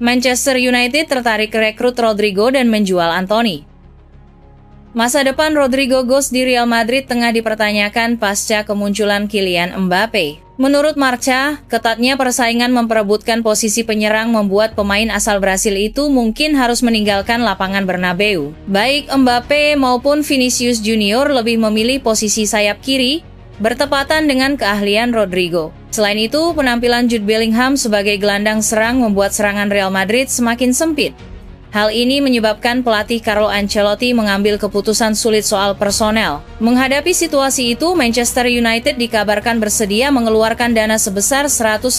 Manchester United tertarik rekrut Rodrigo dan menjual Anthony. Masa depan Rodrigo Goes di Real Madrid tengah dipertanyakan pasca kemunculan Kylian Mbappe. Menurut Marca, ketatnya persaingan memperebutkan posisi penyerang membuat pemain asal Brasil itu mungkin harus meninggalkan lapangan Bernabeu. Baik Mbappe maupun Vinicius Junior lebih memilih posisi sayap kiri, bertepatan dengan keahlian Rodrigo. Selain itu, penampilan Jude Bellingham sebagai gelandang serang membuat serangan Real Madrid semakin sempit. Hal ini menyebabkan pelatih Carlo Ancelotti mengambil keputusan sulit soal personel. Menghadapi situasi itu, Manchester United dikabarkan bersedia mengeluarkan dana sebesar 150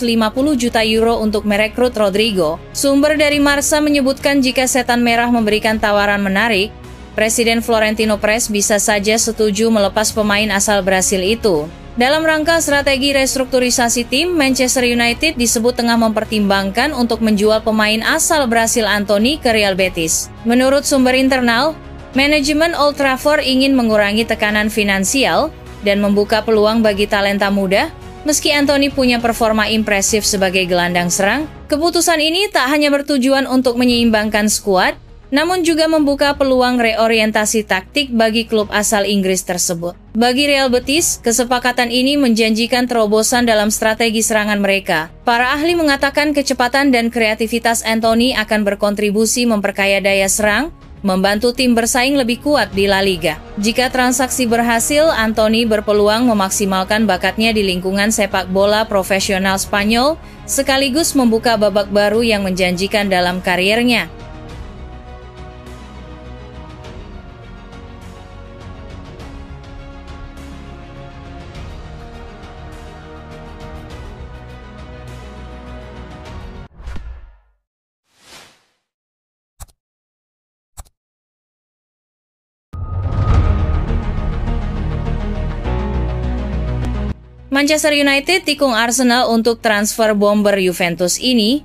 juta euro untuk merekrut Rodrigo. Sumber dari Marca menyebutkan jika Setan Merah memberikan tawaran menarik, Presiden Florentino Perez bisa saja setuju melepas pemain asal Brasil itu. Dalam rangka strategi restrukturisasi tim, Manchester United disebut tengah mempertimbangkan untuk menjual pemain asal Brasil Anthony ke Real Betis. Menurut sumber internal, manajemen Old Trafford ingin mengurangi tekanan finansial dan membuka peluang bagi talenta muda. Meski Anthony punya performa impresif sebagai gelandang serang, keputusan ini tak hanya bertujuan untuk menyeimbangkan skuad, namun juga membuka peluang reorientasi taktik bagi klub asal Inggris tersebut. Bagi Real Betis, kesepakatan ini menjanjikan terobosan dalam strategi serangan mereka. Para ahli mengatakan kecepatan dan kreativitas Anthony akan berkontribusi memperkaya daya serang, membantu tim bersaing lebih kuat di La Liga. Jika transaksi berhasil, Anthony berpeluang memaksimalkan bakatnya di lingkungan sepak bola profesional Spanyol, sekaligus membuka babak baru yang menjanjikan dalam kariernya. Manchester United tikung Arsenal untuk transfer bomber Juventus ini.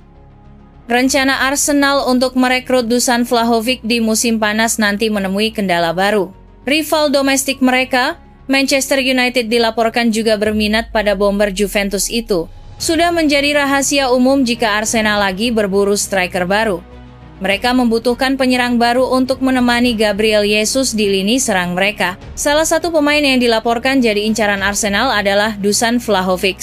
Rencana Arsenal untuk merekrut Dusan Vlahovic di musim panas nanti menemui kendala baru. Rival domestik mereka, Manchester United dilaporkan juga berminat pada bomber Juventus itu. Sudah menjadi rahasia umum jika Arsenal lagi berburu striker baru. Mereka membutuhkan penyerang baru untuk menemani Gabriel Jesus di lini serang mereka. Salah satu pemain yang dilaporkan jadi incaran Arsenal adalah Dusan Vlahovic.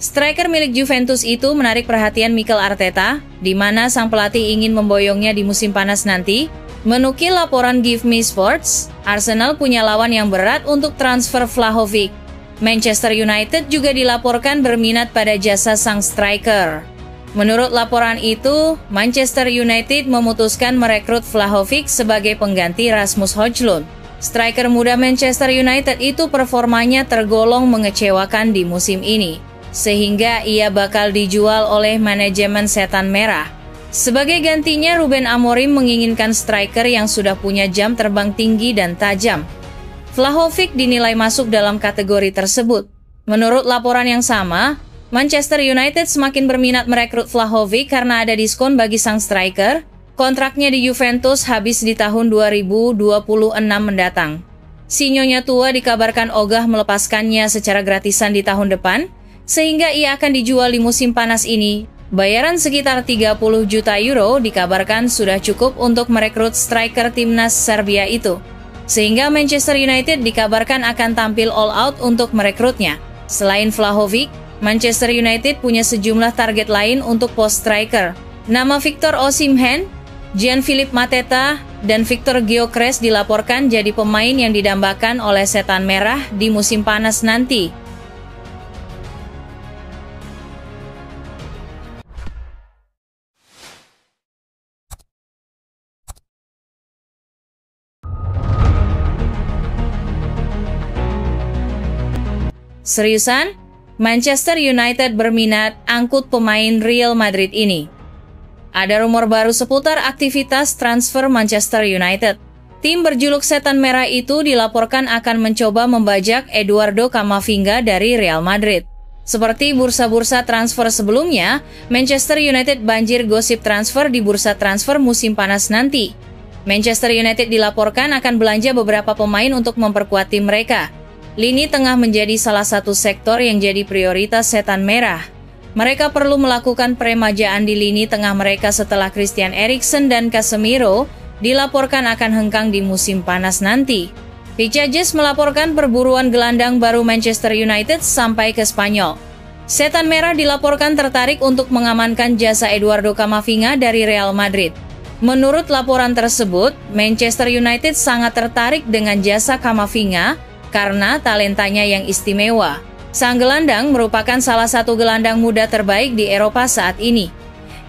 Striker milik Juventus itu menarik perhatian Mikel Arteta, di mana sang pelatih ingin memboyongnya di musim panas nanti. Menukil laporan Give Me Sports, Arsenal punya lawan yang berat untuk transfer Vlahovic. Manchester United juga dilaporkan berminat pada jasa sang striker. Menurut laporan itu, Manchester United memutuskan merekrut Vlahovic sebagai pengganti Rasmus Højlund. Striker muda Manchester United itu performanya tergolong mengecewakan di musim ini, sehingga ia bakal dijual oleh manajemen Setan Merah. Sebagai gantinya, Ruben Amorim menginginkan striker yang sudah punya jam terbang tinggi dan tajam. Vlahovic dinilai masuk dalam kategori tersebut. Menurut laporan yang sama, Manchester United semakin berminat merekrut Vlahovic karena ada diskon bagi sang striker. Kontraknya di Juventus habis di tahun 2026 mendatang. Si Nyonya tua dikabarkan ogah melepaskannya secara gratisan di tahun depan, sehingga ia akan dijual di musim panas ini. Bayaran sekitar 30 juta euro dikabarkan sudah cukup untuk merekrut striker timnas Serbia itu. Sehingga Manchester United dikabarkan akan tampil all out untuk merekrutnya. Selain Vlahovic, Manchester United punya sejumlah target lain untuk pos striker. Nama Victor Osimhen, Gianfilip Mateta, dan Victor Gyökeres dilaporkan jadi pemain yang didambakan oleh Setan Merah di musim panas nanti. Seriusan? Manchester United berminat angkut pemain Real Madrid ini. Ada rumor baru seputar aktivitas transfer Manchester United. Tim berjuluk Setan Merah itu dilaporkan akan mencoba membajak Eduardo Camavinga dari Real Madrid. Seperti bursa-bursa transfer sebelumnya, Manchester United banjir gosip transfer di bursa transfer musim panas nanti. Manchester United dilaporkan akan belanja beberapa pemain untuk memperkuat tim mereka. Lini tengah menjadi salah satu sektor yang jadi prioritas Setan Merah. Mereka perlu melakukan peremajaan di lini tengah mereka setelah Christian Eriksen dan Casemiro dilaporkan akan hengkang di musim panas nanti. Vicajes melaporkan perburuan gelandang baru Manchester United sampai ke Spanyol. Setan Merah dilaporkan tertarik untuk mengamankan jasa Eduardo Camavinga dari Real Madrid. Menurut laporan tersebut, Manchester United sangat tertarik dengan jasa Camavinga karena talentanya yang istimewa. Sang gelandang merupakan salah satu gelandang muda terbaik di Eropa saat ini.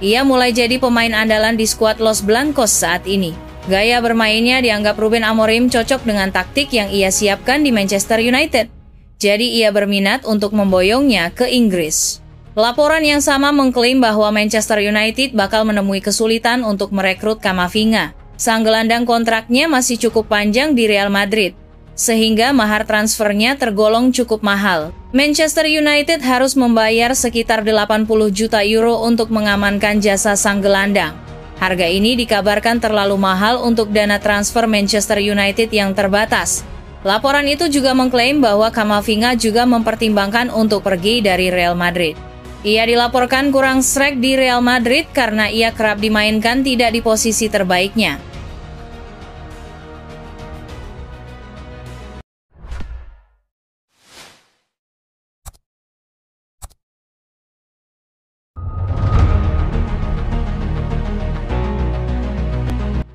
Ia mulai jadi pemain andalan di skuad Los Blancos saat ini. Gaya bermainnya dianggap Ruben Amorim cocok dengan taktik yang ia siapkan di Manchester United. Jadi ia berminat untuk memboyongnya ke Inggris. Laporan yang sama mengklaim bahwa Manchester United bakal menemui kesulitan untuk merekrut Camavinga. Sang gelandang kontraknya masih cukup panjang di Real Madrid, sehingga mahar transfernya tergolong cukup mahal. Manchester United harus membayar sekitar 80 juta euro untuk mengamankan jasa sang gelandang. Harga ini dikabarkan terlalu mahal untuk dana transfer Manchester United yang terbatas. Laporan itu juga mengklaim bahwa Camavinga juga mempertimbangkan untuk pergi dari Real Madrid. Ia dilaporkan kurang sreg di Real Madrid karena ia kerap dimainkan tidak di posisi terbaiknya.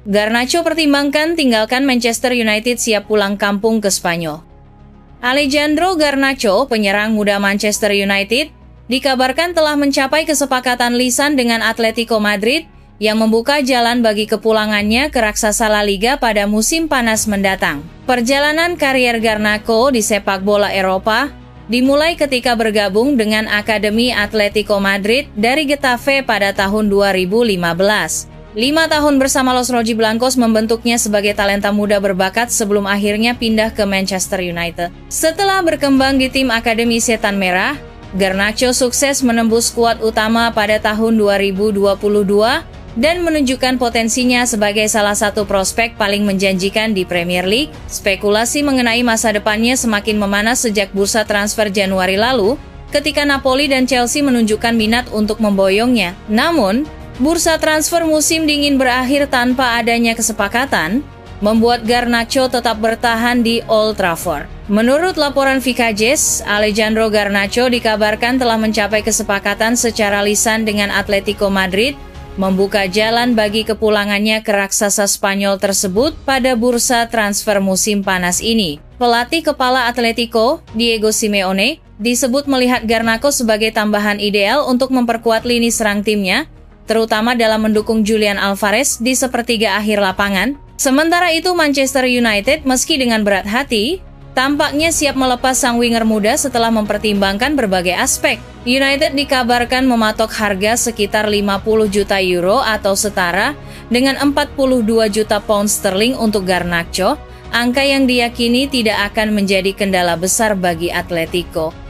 Garnacho pertimbangkan tinggalkan Manchester United siap pulang kampung ke Spanyol. Alejandro Garnacho, penyerang muda Manchester United, dikabarkan telah mencapai kesepakatan lisan dengan Atletico Madrid yang membuka jalan bagi kepulangannya ke raksasa La Liga pada musim panas mendatang. Perjalanan karier Garnacho di sepak bola Eropa dimulai ketika bergabung dengan Akademi Atletico Madrid dari Getafe pada tahun 2015. 5 tahun bersama Los Rojiblancos membentuknya sebagai talenta muda berbakat sebelum akhirnya pindah ke Manchester United. Setelah berkembang di tim Akademi Setan Merah, Garnacho sukses menembus skuad utama pada tahun 2022 dan menunjukkan potensinya sebagai salah satu prospek paling menjanjikan di Premier League. Spekulasi mengenai masa depannya semakin memanas sejak bursa transfer Januari lalu, ketika Napoli dan Chelsea menunjukkan minat untuk memboyongnya. Namun, bursa transfer musim dingin berakhir tanpa adanya kesepakatan, membuat Garnacho tetap bertahan di Old Trafford. Menurut laporan Vicajes, Alejandro Garnacho dikabarkan telah mencapai kesepakatan secara lisan dengan Atletico Madrid, membuka jalan bagi kepulangannya ke raksasa Spanyol tersebut pada bursa transfer musim panas ini. Pelatih kepala Atletico, Diego Simeone, disebut melihat Garnacho sebagai tambahan ideal untuk memperkuat lini serang timnya, terutama dalam mendukung Julian Alvarez di sepertiga akhir lapangan. Sementara itu Manchester United meski dengan berat hati, tampaknya siap melepas sang winger muda setelah mempertimbangkan berbagai aspek. United dikabarkan mematok harga sekitar 50 juta euro atau setara dengan 42 juta pound sterling untuk Garnacho, angka yang diyakini tidak akan menjadi kendala besar bagi Atletico.